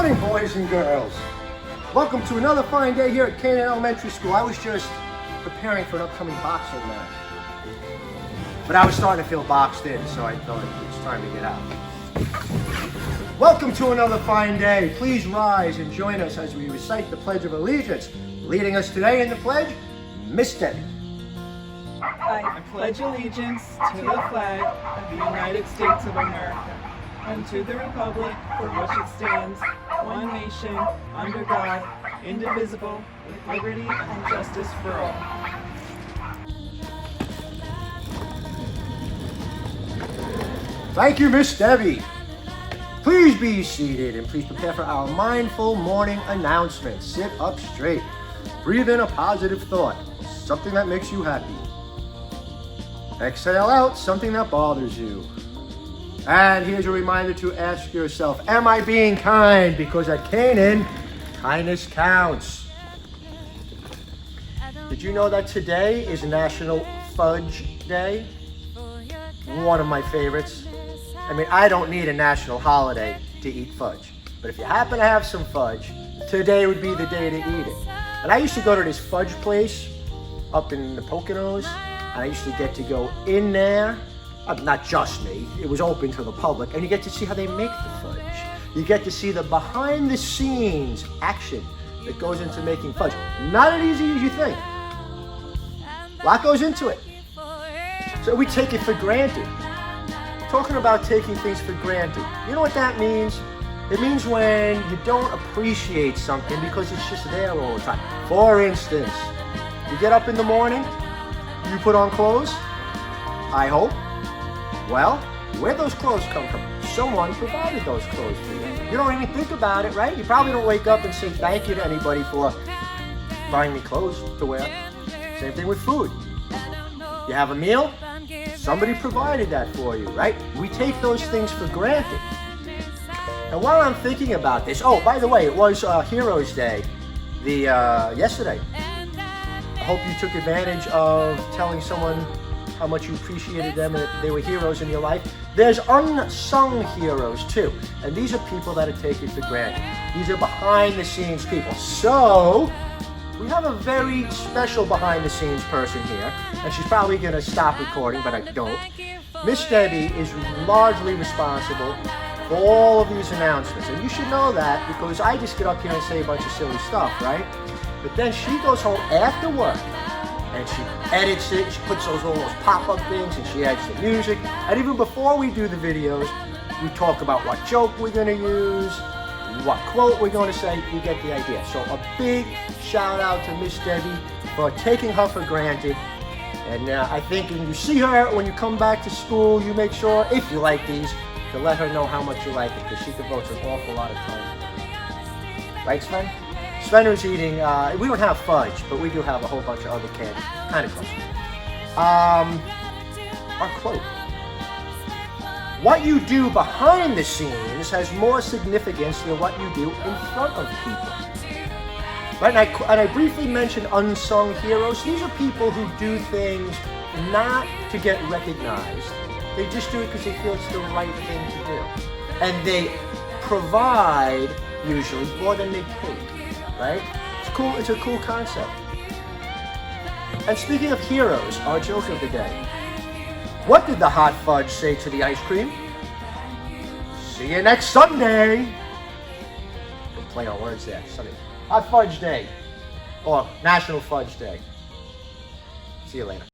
morning, boys and girls. Welcome to another fine day here at Canaan Elementary School. I was just preparing for an upcoming boxing match, but I was starting to feel boxed in, so I thought it was time to get out. Welcome to another fine day. Please rise and join us as we recite the Pledge of Allegiance. Leading us today in the pledge, Miss Debbie. I pledge allegiance to the flag of the United States of America and to the republic for which it stands, one nation, under God, indivisible, with liberty and justice for all. Thank you, Miss Debbie. Please be seated and please prepare for our mindful morning announcement. Sit up straight. Breathe in a positive thought, something that makes you happy. Exhale out something that bothers you. And here's a reminder to ask yourself, am I being kind? Because at Canaan, kindness counts. Did you know that today is National Fudge Day? One of my favorites. I mean, I don't need a national holiday to eat fudge. But if you happen to have some fudge, today would be the day to eat it. And I used to go to this fudge place up in the Poconos, and I used to get to go in there. Not just me, it was open to the public, and you get to see how they make the fudge. You get to see the behind the scenes action that goes into making fudge. Not as easy as you think. A lot goes into it. So we take it for granted. Talking about taking things for granted. You know what that means? It means when you don't appreciate something because it's just there all the time. For instance, you get up in the morning, you put on clothes, I hope. Well, where'd those clothes come from? Someone provided those clothes for you. You don't even think about it, right? You probably don't wake up and say thank you to anybody for buying me clothes to wear. Same thing with food. You have a meal, somebody provided that for you, right? We take those things for granted. And while I'm thinking about this, oh, by the way, it was Heroes Day yesterday. I hope you took advantage of telling someone how much you appreciated them and that they were heroes in your life. There's unsung heroes too, and these are people that are taken for granted. These are behind the scenes people. So we have a very special behind the scenes person here, and she's probably gonna stop recording, but I don't. Miss Debbie is largely responsible for all of these announcements, and you should know that because I just get up here and say a bunch of silly stuff, right? But then she goes home after work and she edits it, she puts all those pop-up things, and she adds the music. And even before we do the videos, we talk about what joke we're gonna use, what quote we're gonna say. You get the idea. So a big shout out to Miss Debbie for taking her for granted. And I think when you see her, when you come back to school, you make sure, if you like these, to let her know how much you like it, because she devotes an awful lot of time. Right, Sven? Sven was eating, we don't have fudge, but we do have a whole bunch of other candy, kind of close. Our quote. What you do behind the scenes has more significance than what you do in front of people. Right, and I briefly mentioned unsung heroes. These are people who do things not to get recognized. They just do it because they feel it's the right thing to do. And they provide, usually, more than they pay. Right? It's cool. It's a cool concept. And speaking of heroes, our joke of the day. What did the hot fudge say to the ice cream? See you next Sunday. Good play on words there. Sunday. Hot Fudge Day. Or National Fudge Day. See you later.